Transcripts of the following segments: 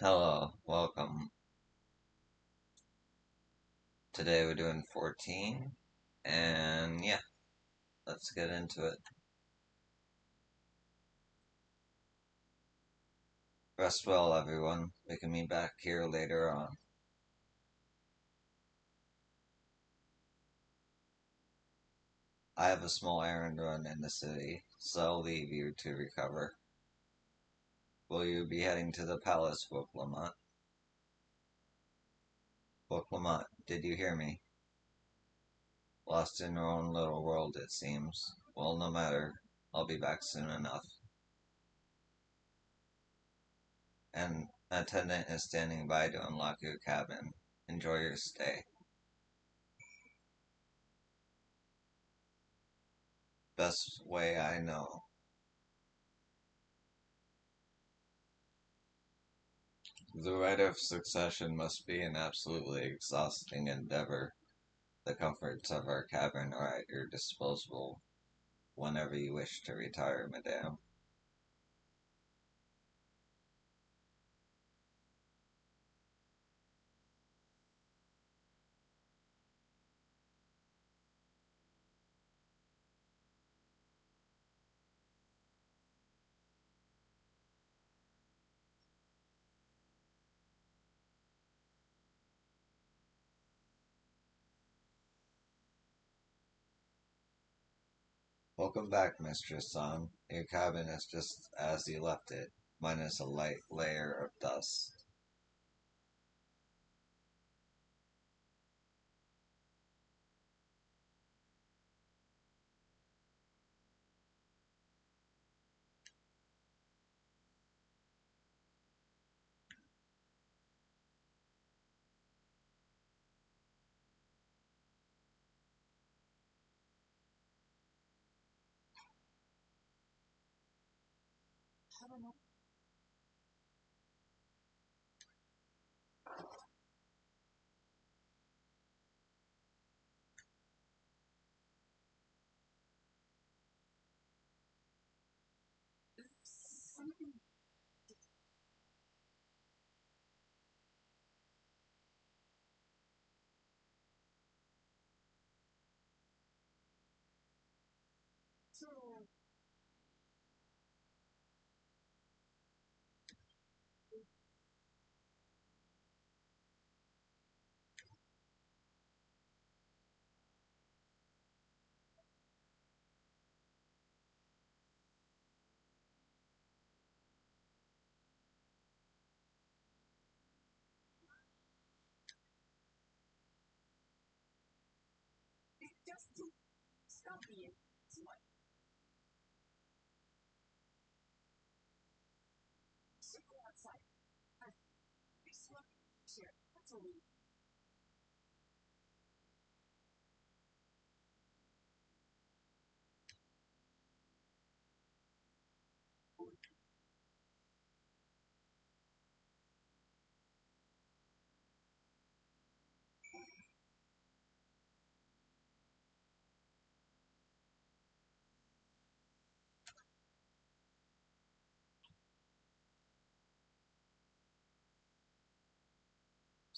Hello, welcome. Today we're doing 14, and yeah, let's get into it. Rest well, everyone. We can meet back here later on. I have a small errand run in the city, so I'll leave you to recover. Will you be heading to the palace, Book Lamont? Book Lamont, did you hear me? Lost in your own little world, it seems. Well, no matter. I'll be back soon enough. An attendant is standing by to unlock your cabin. Enjoy your stay. Best way I know. The right of succession must be an absolutely exhausting endeavor. The comforts of our cabin are at your disposal whenever you wish to retire, madame. Welcome back, Mistress San. Your cabin is just as you left it, minus a light layer of dust.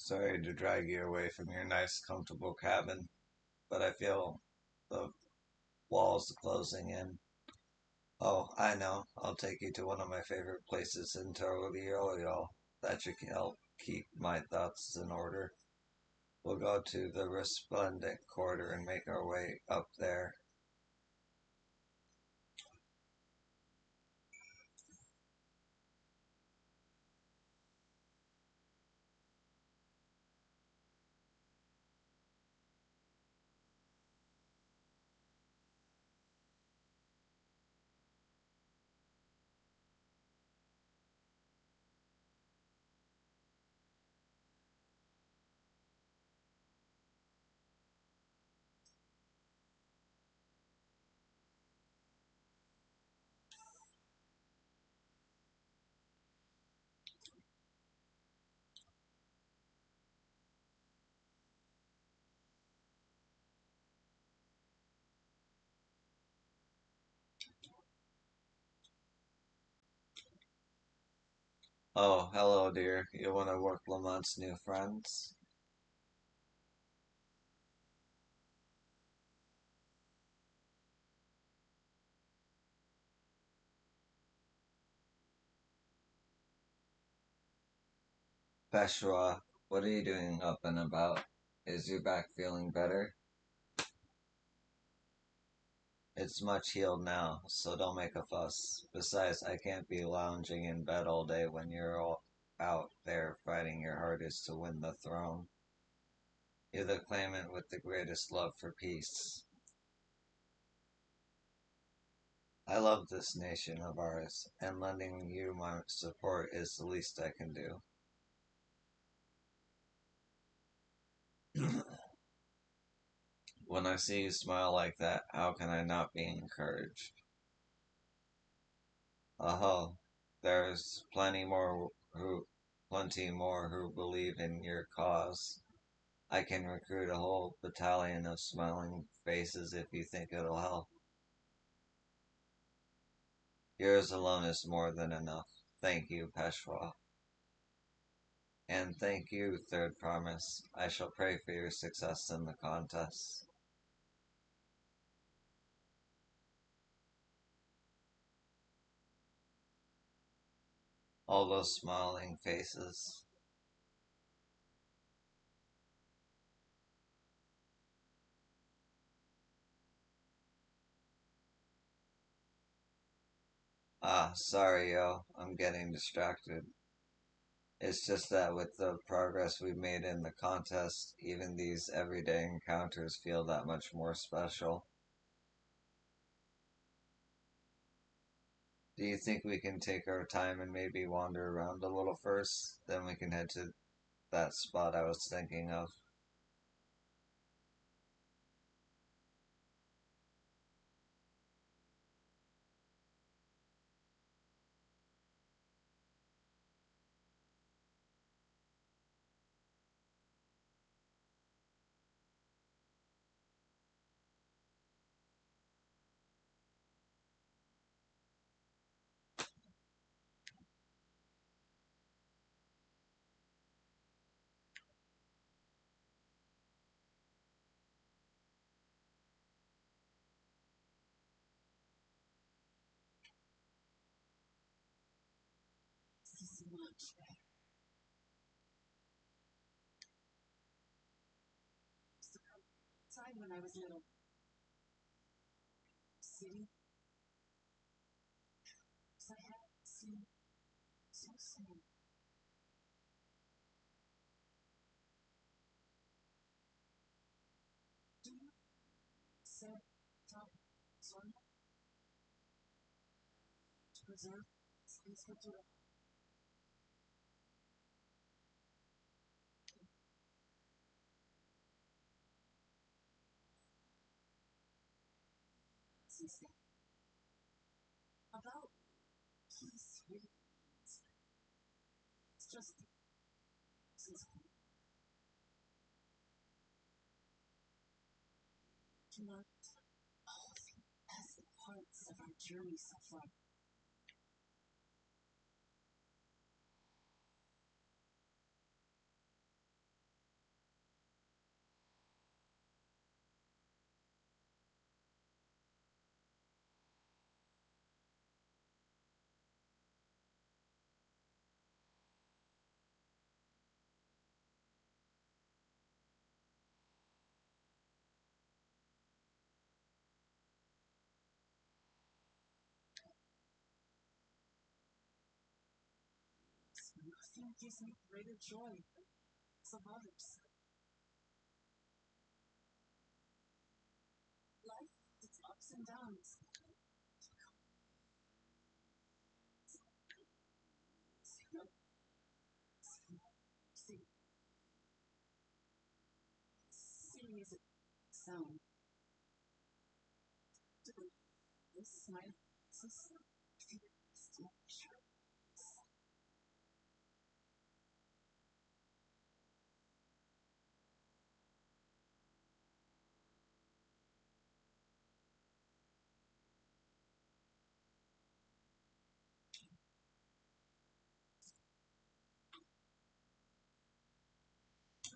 Sorry to drag you away from your nice, comfortable cabin, but I feel the walls closing in. Oh, I know. I'll take you to one of my favorite places in Torreolio. That should help keep my thoughts in order. We'll go to the Resplendent Quarter and make our way up there. Oh, hello, dear. You want to work Lamont's new friends? Peshwa, what are you doing up and about? Is your back feeling better? It's much healed now, so don't make a fuss. Besides, I can't be lounging in bed all day when you're all out there fighting your hardest to win the throne. You're the claimant with the greatest love for peace. I love this nation of ours, and lending you my support is the least I can do. When I see you smile like that, how can I not be encouraged? Oh, there's plenty more who believe in your cause. I can recruit a whole battalion of smiling faces if you think it'll help. Yours alone is more than enough. Thank you, Peshwa. And thank you, Third Promise. I shall pray for your success in the contest. All those smiling faces. Ah, sorry, yo. I'm getting distracted. It's just that with the progress we've made in the contest, even these everyday encounters feel that much more special. Do you think we can take our time and maybe wander around a little first? Then we can head to that spot I was thinking of.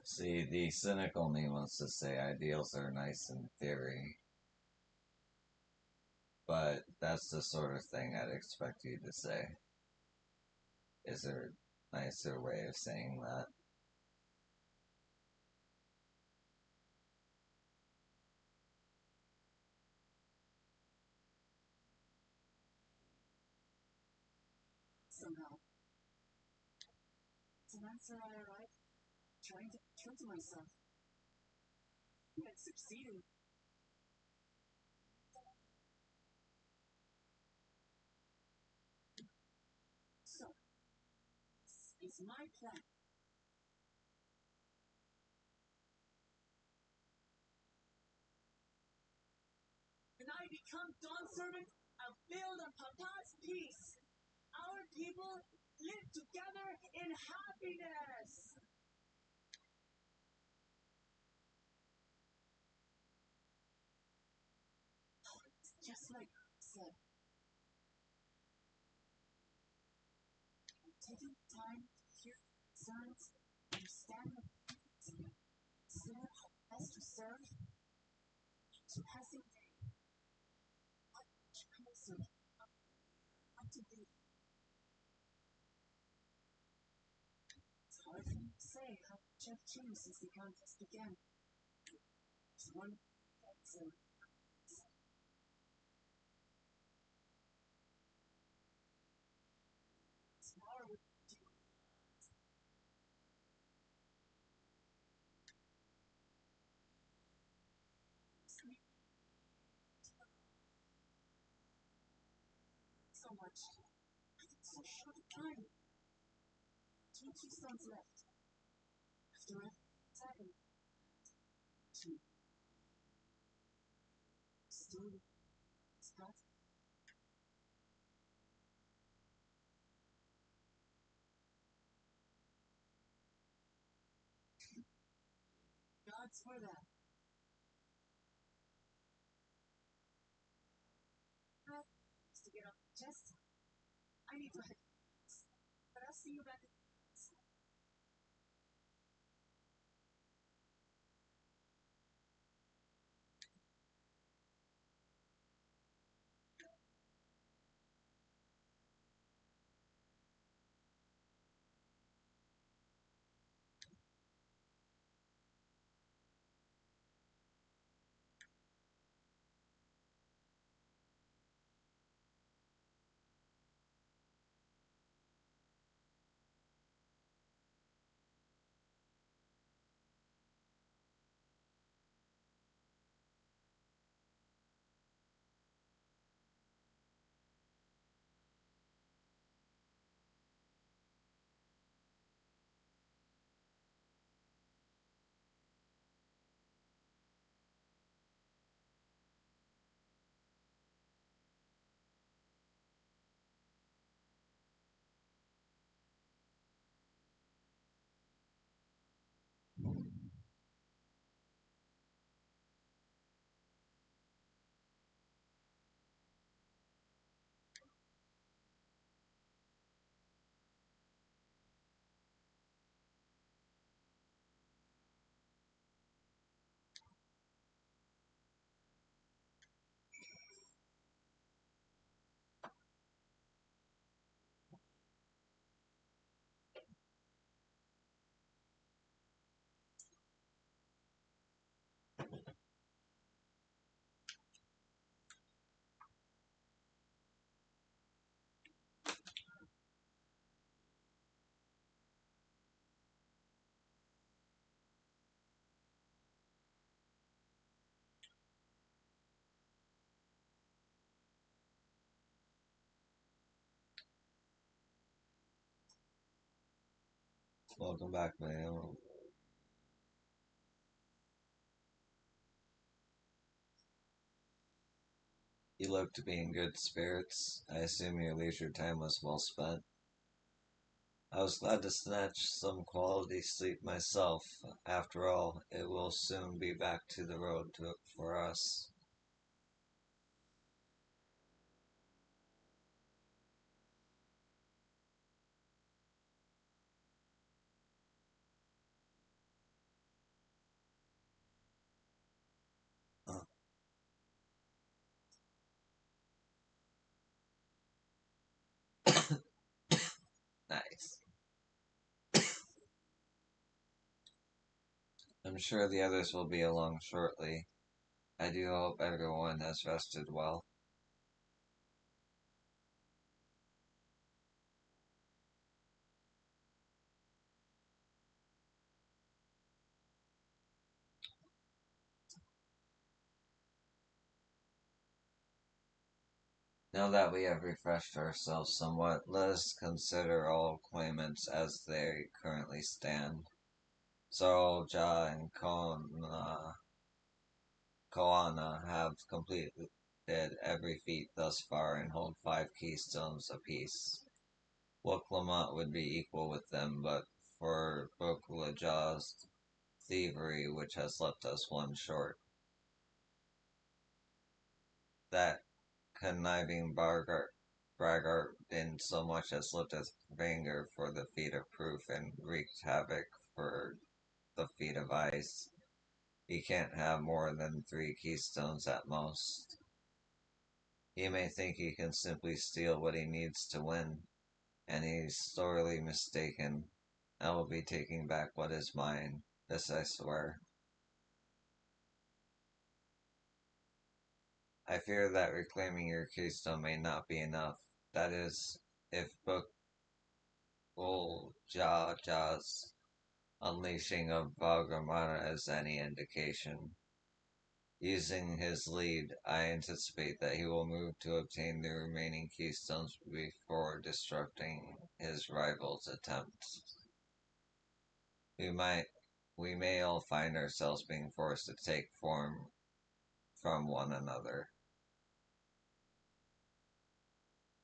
See, the cynical me wants to say ideals are nice in theory, but that's the sort of thing I'd expect you to say. Is there a nicer way of saying that? Somehow, it's an answer I arrived trying to be true to myself. And succeeding. So, this is my plan. When I become Dawn Servant, I'll build on Papa's peace. Our people live together in happiness. Just like I said, taking time to hear concerns, understand the needs, consider how best to serve, each passing day, what each closer what to do. It's hard for me to say how much I've changed since the contest began. There's one that's smaller with so much. It's so short a time. Two keystones left. After everything's happened, two. Still, it's not. God's for that. Well, just to get off the chest, I need to head. But I'll see you back at Welcome back, man. You look to be in good spirits. I assume your leisure time was well spent. I was glad to snatch some quality sleep myself. After all, it will soon be back to the road for us. Nice. I'm sure the others will be along shortly. I do hope everyone has rested well. Now that we have refreshed ourselves somewhat, let us consider all claimants as they currently stand. Zoro, Ja, and Koana have completed every feat thus far and hold 5 keystones apiece. Wuklamont would be equal with them, but for Bokulajaw's thievery, which has left us one short. That conniving braggart didn't so much as lift his finger for the feat of proof and wreaked havoc for the feat of ice. He can't have more than 3 keystones at most. He may think he can simply steal what he needs to win, and he's sorely mistaken. I will be taking back what is mine. This I swear. I fear that reclaiming your keystone may not be enough. That is, if Ja's unleashing of Valgamana is any indication. Using his lead, I anticipate that he will move to obtain the remaining keystones before disrupting his rival's attempts. We might we may all find ourselves being forced to take form from one another.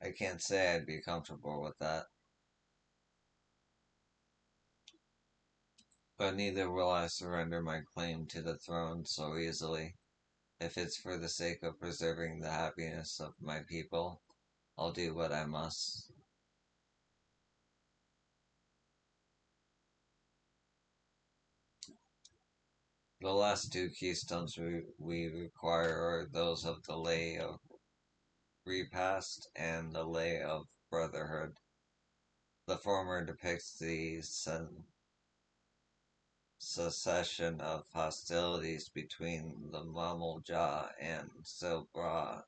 I can't say I'd be comfortable with that, but neither will I surrender my claim to the throne so easily. If it's for the sake of preserving the happiness of my people, I'll do what I must. The last 2 keystones we require are those of the Lay of Repast and the Lay of Brotherhood. The former depicts the cessation of hostilities between the Mamulja and Silbra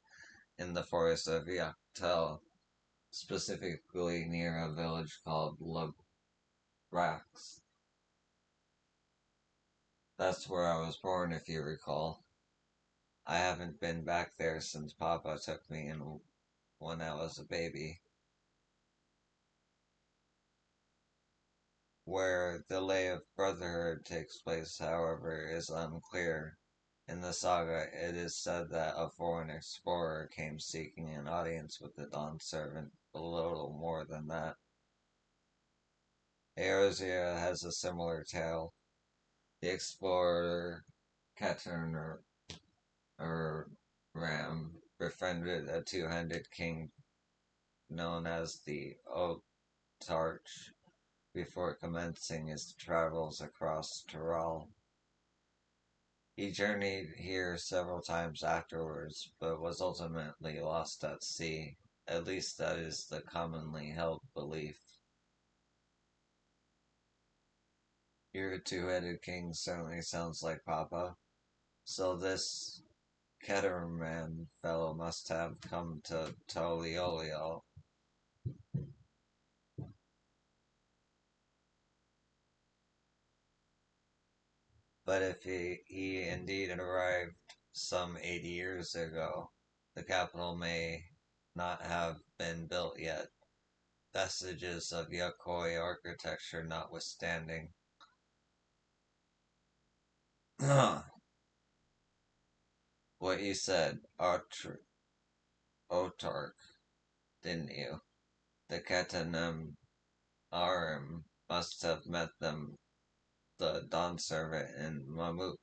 in the forest of Yaktel, specifically near a village called Labrax. That's where I was born, if you recall. I haven't been back there since Papa took me in when I was a baby. Where the Lay of Brotherhood takes place, however, is unclear. In the saga, it is said that a foreign explorer came seeking an audience with the Dawn servant, but a little more than that. Eosia has a similar tale. The explorer Katurn or Ram befriended a two-handed king known as the Otarch before commencing his travels across Tyrol. He journeyed here several times afterwards, but was ultimately lost at sea. At least that is the commonly held belief. Your two-headed king certainly sounds like Papa. So this Ketterman fellow must have come to Toliolio. But if he indeed arrived some 80 years ago, the capital may not have been built yet, vestiges of Yokoi architecture notwithstanding. What you said, Otark, didn't you? The Katanem Arim must have met them, the Dawn servant in Mamuk.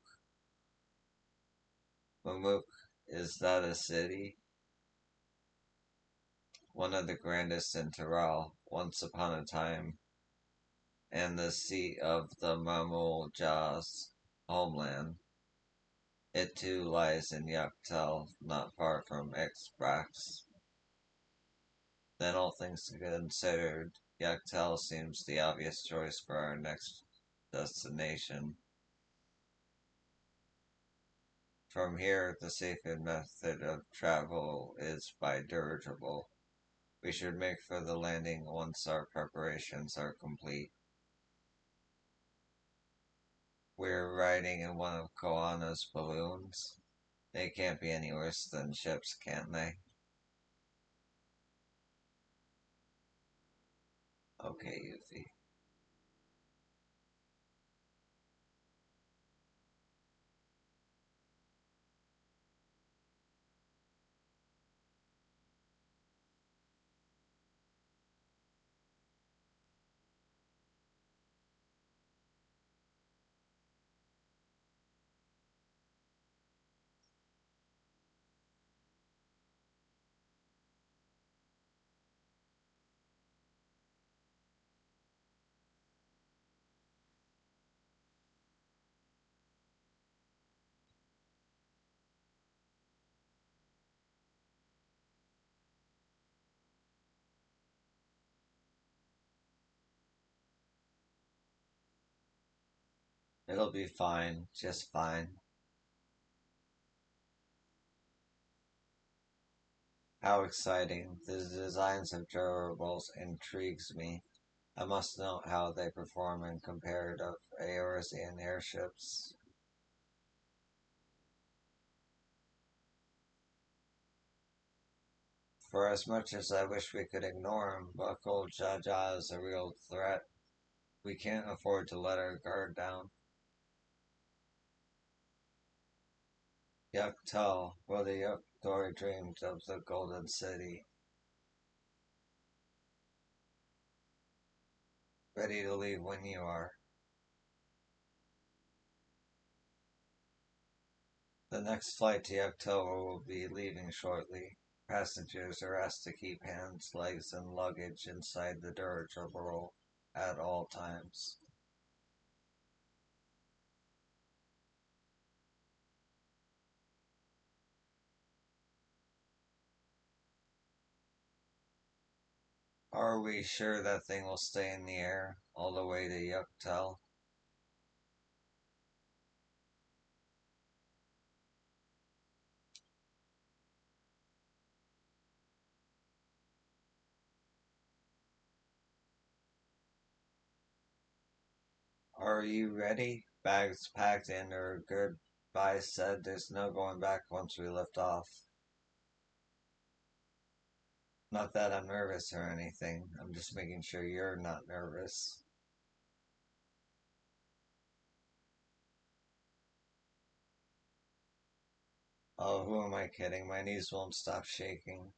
Mamuk, is that a city? One of the grandest in Tyrol, once upon a time, and the seat of the Mamulja's homeland. It too lies in Yaktel, not far from Exbrax. Then, all things considered, Yaktel seems the obvious choice for our next destination. From here, the safest method of travel is by dirigible. We should make for the landing once our preparations are complete. We're riding in one of Koana's balloons. They can't be any worse than ships, can they? Okay, Yuffie. It'll be fine, just fine. How exciting. The designs of durables intrigues me. I must note how they perform in comparative Eorzean airships. For as much as I wish we could ignore him, Buckle Jaja is a real threat. We can't afford to let our guard down. Yaktel, where the Yukdor dreamed of the Golden City. Ready to leave when you are. The next flight to Yaktel will be leaving shortly. Passengers are asked to keep hands, legs, and luggage inside the dirigible at all times. Are we sure that thing will stay in the air all the way to Yuktel? Are you ready? Bags packed in or goodbye said. There's no going back once we lift off. Not that I'm nervous or anything. I'm just making sure you're not nervous. Oh, who am I kidding? My knees won't stop shaking.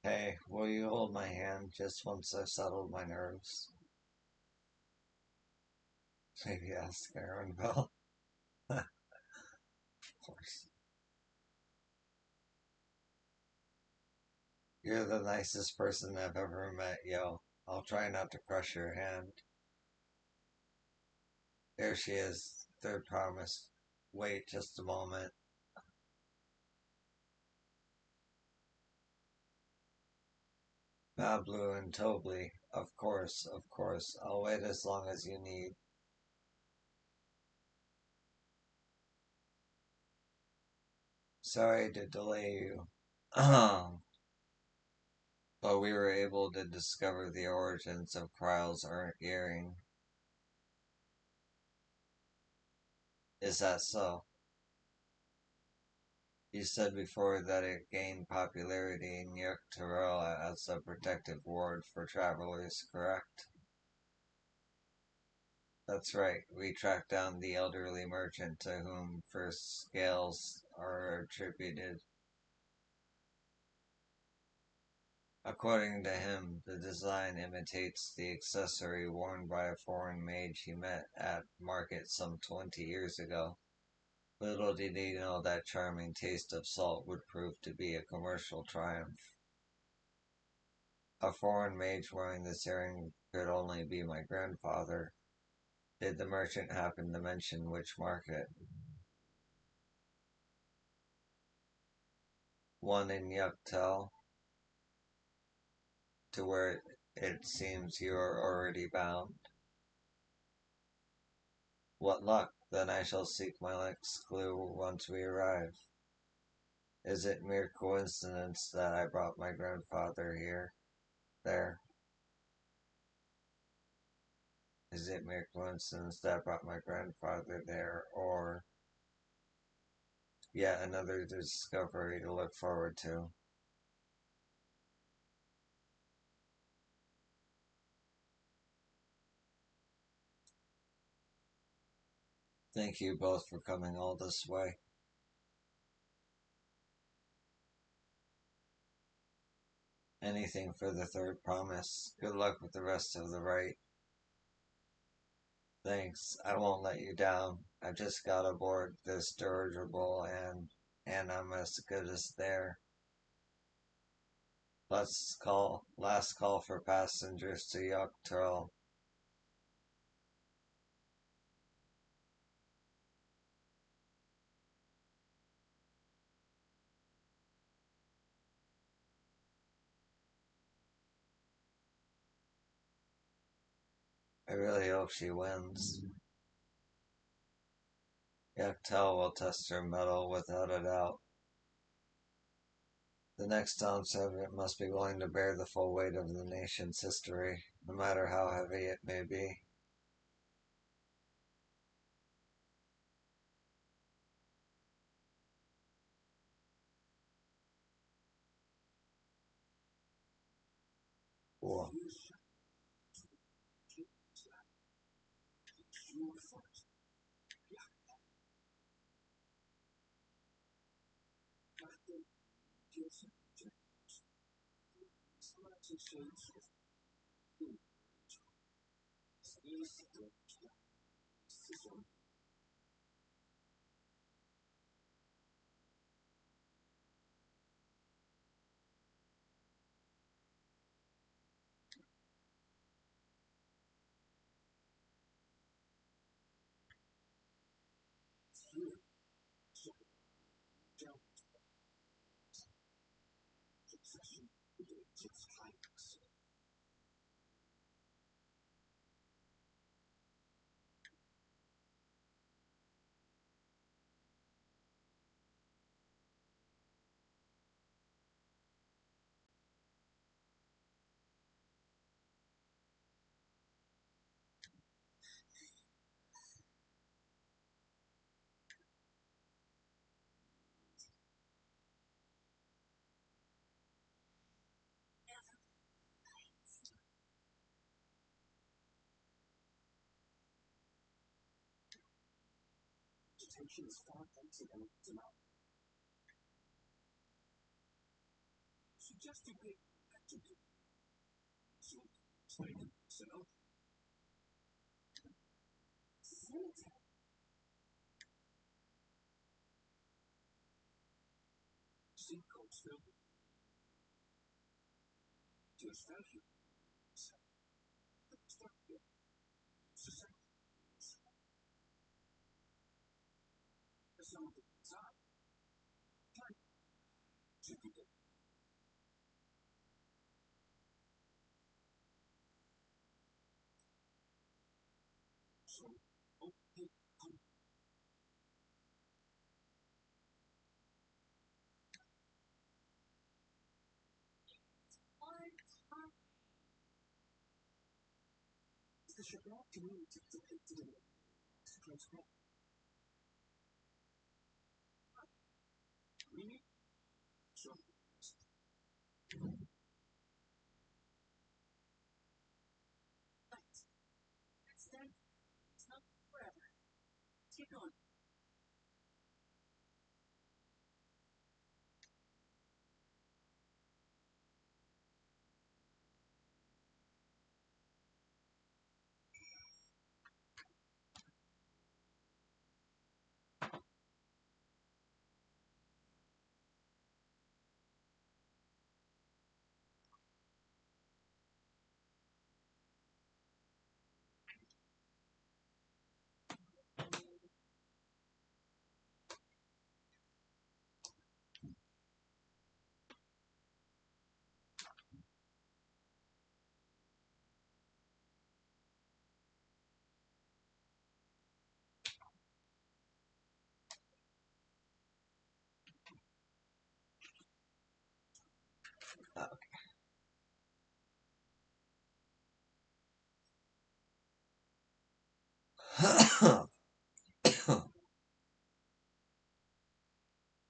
Hey, will you hold my hand just once I've settled my nerves? Maybe ask Aaron Bell. Of course. You're the nicest person I've ever met, yo. I'll try not to crush your hand. There she is. Third promise. Wait just a moment. Mablu and Tobly. Of course, of course. I'll wait as long as you need. Sorry to delay you. But we were able to discover the origins of Kryle's earring. Is that so? You said before that it gained popularity in Yuktarel as a protective ward for travelers, correct? That's right. We tracked down the elderly merchant to whom first scales are attributed. According to him, the design imitates the accessory worn by a foreign mage he met at market some 20 years ago. Little did he know that charming taste of salt would prove to be a commercial triumph. A foreign mage wearing this earring could only be my grandfather. Did the merchant happen to mention which market? One in Yuktel. to where it seems you are already bound. What luck! Then I shall seek my next clue once we arrive. Is it mere coincidence that I brought my grandfather here? There. Is it mere coincidence that I brought my grandfather there, or yet another discovery to look forward to? Thank you both for coming all this way. Anything for the third promise. Good luck with the rest of the rite. Thanks. I won't let you down. I just got aboard this dirigible and I'm as good as there. Last call for passengers to Dawntrail. I really hope she wins. Dawntrail will test her mettle without a doubt. The next town servant must be willing to bear the full weight of the nation's history, no matter how heavy it may be. Cool.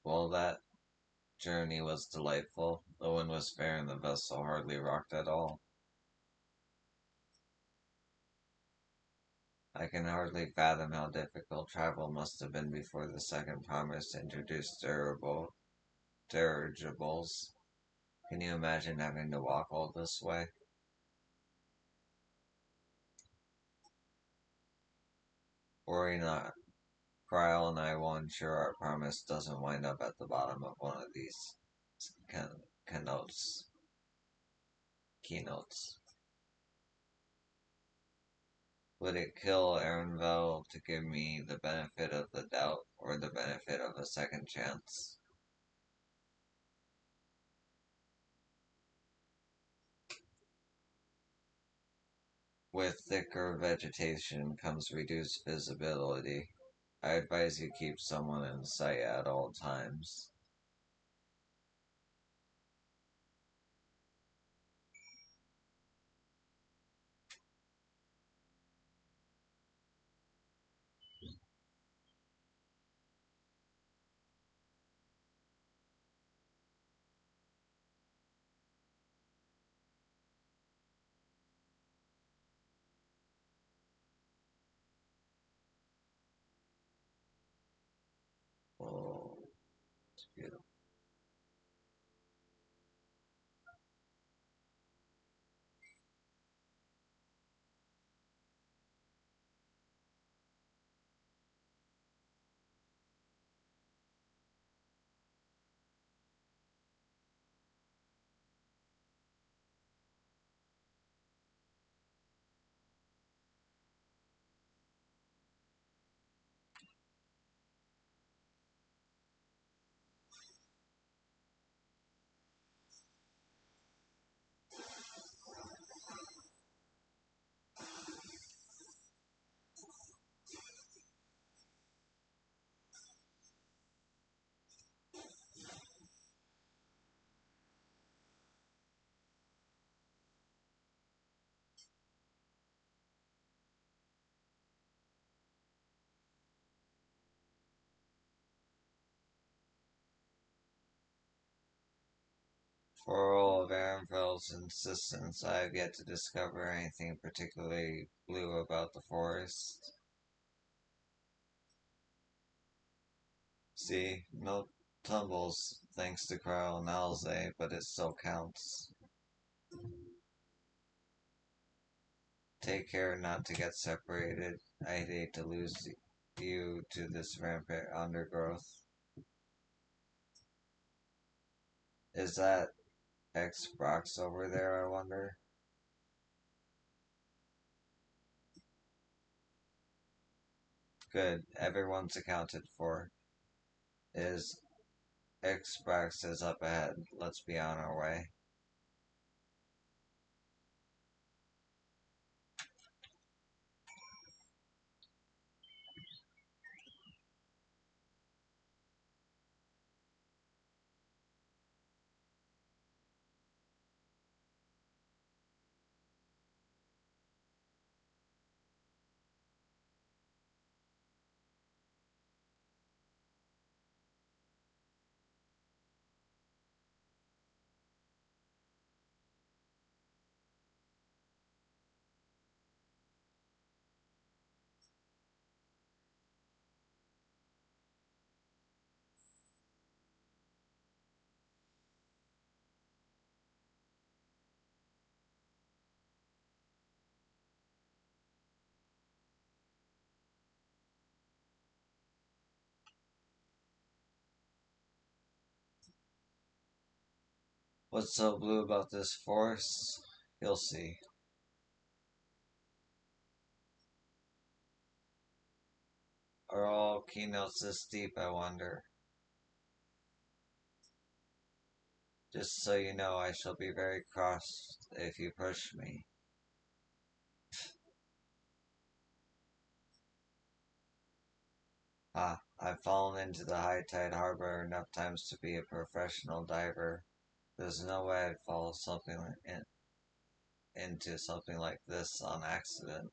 Well, that journey was delightful. The wind was fair and the vessel hardly rocked at all. I can hardly fathom how difficult travel must have been before the second promise introduced dirigibles. Can you imagine having to walk all this way? Worry not. Cryle and I will ensure our promise doesn't wind up at the bottom of one of these keynotes. Keynotes. Would it kill Aaronville to give me the benefit of the doubt or the benefit of a second chance? With thicker vegetation comes reduced visibility. I advise you keep someone in sight at all times. Oh, it's beautiful. For all of Aaronville's insistence, I have yet to discover anything particularly blue about the forest. See, no tumbles thanks to Cryle and Alze, but it still counts. Take care not to get separated. I'd hate to lose you to this rampant undergrowth. Is that X Brox over there, I wonder? Good, everyone's accounted for. Is X Brox is up ahead. Let's be on our way. What's so blue about this forest? You'll see. Are all keynotes this deep, I wonder? Just so you know, I shall be very cross if you push me. I've fallen into the high tide harbor enough times to be a professional diver. There's no way I'd fall into something like this on accident.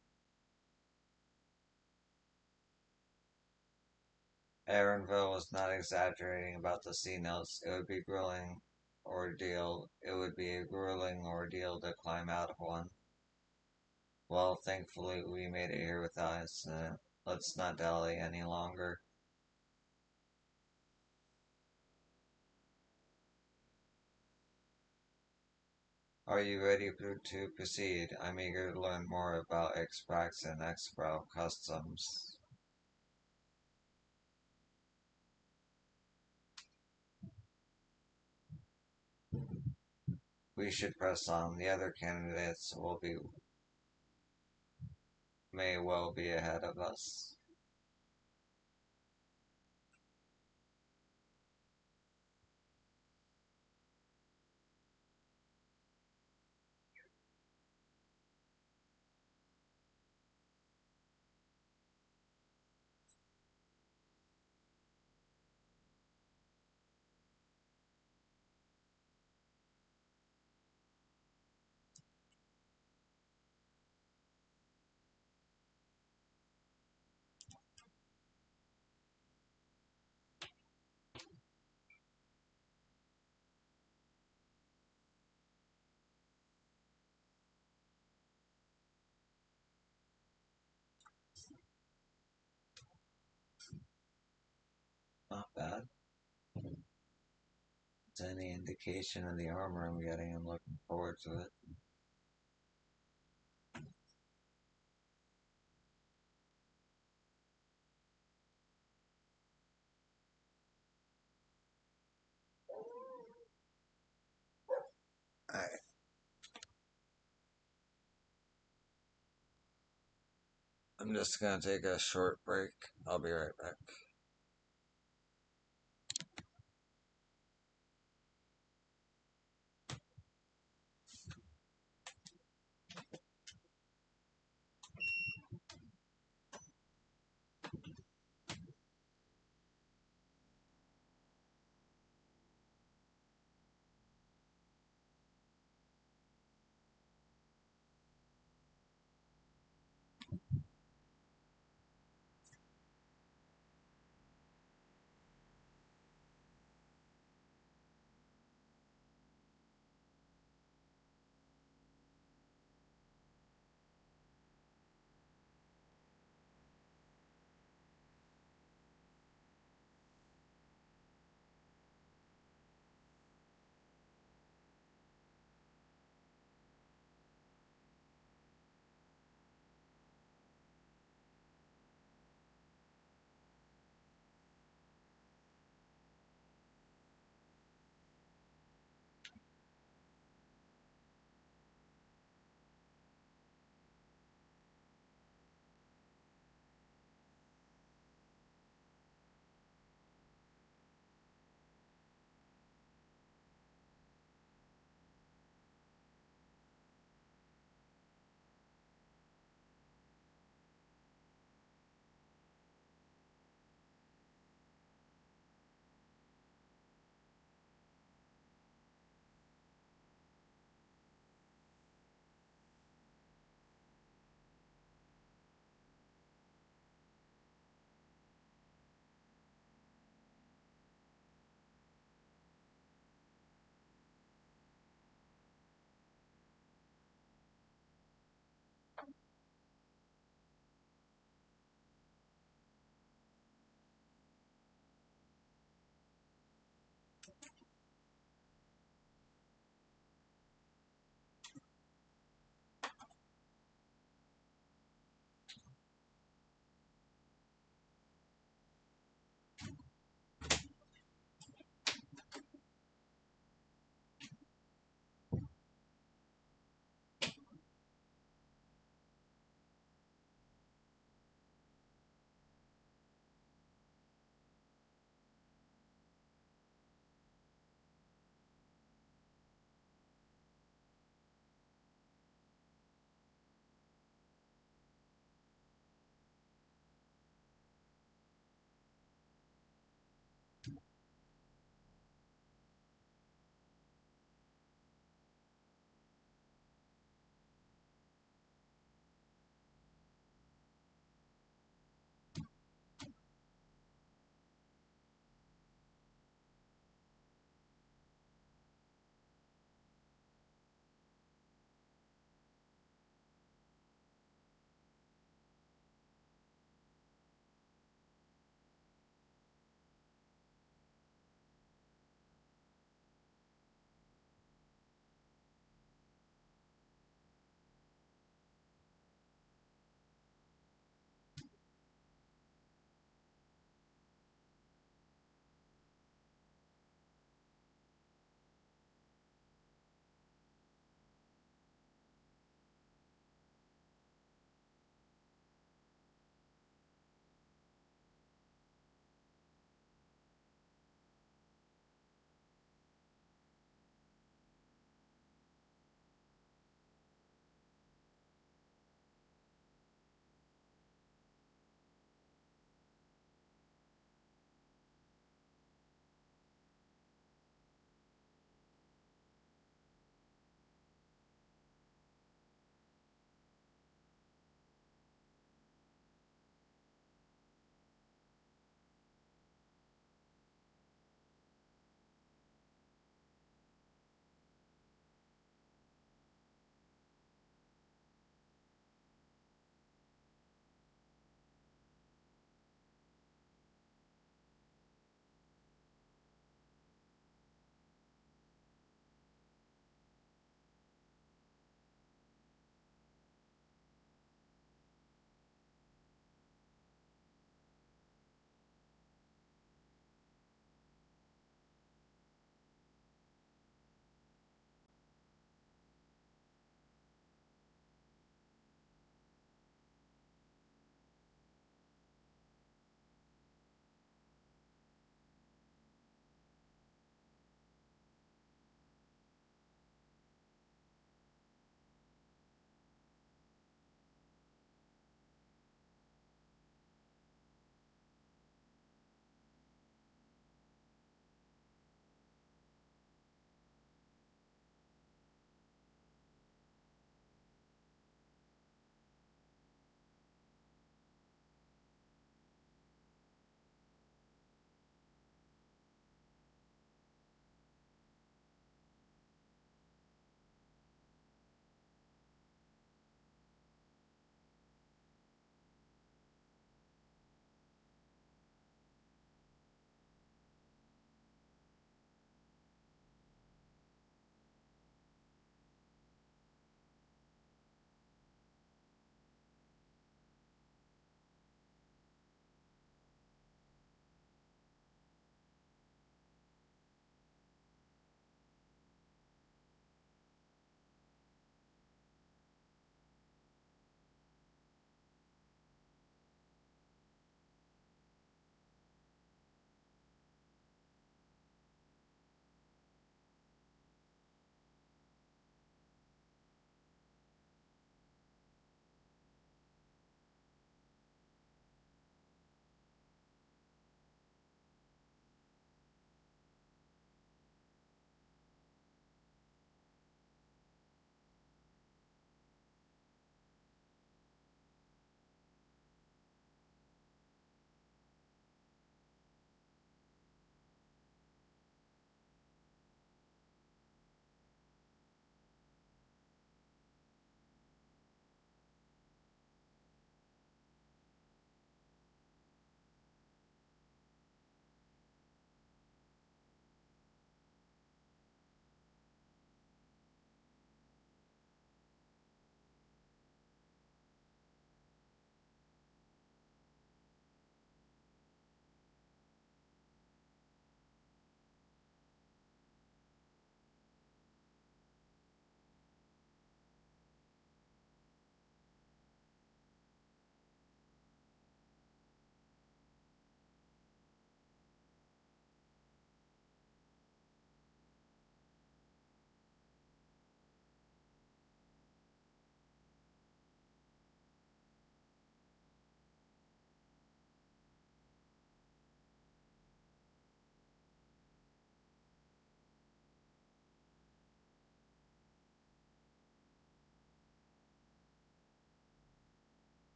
Aaronville was not exaggerating about the C notes. It would be grueling ordeal. It would be a grueling ordeal to climb out of one. Well, thankfully we made it here without incident. Let's not dally any longer. Are you ready to proceed? I'm eager to learn more about Exprax and Expro customs. We should press on. The other candidates may well be ahead of us. Not bad. It's any indication of the armor I'm getting. I'm looking forward to it. Alright, I'm just gonna take a short break. I'll be right back.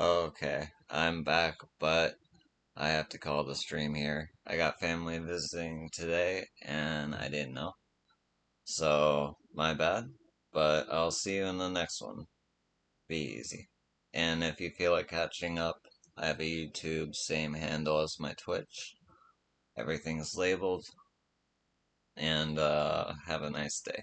Okay, I'm back, but I have to call the stream here. I got family visiting today and I didn't know. So, my bad. But I'll see you in the next one. Be easy. And if you feel like catching up, I have a YouTube, same handle as my Twitch. Everything's labeled. And have a nice day.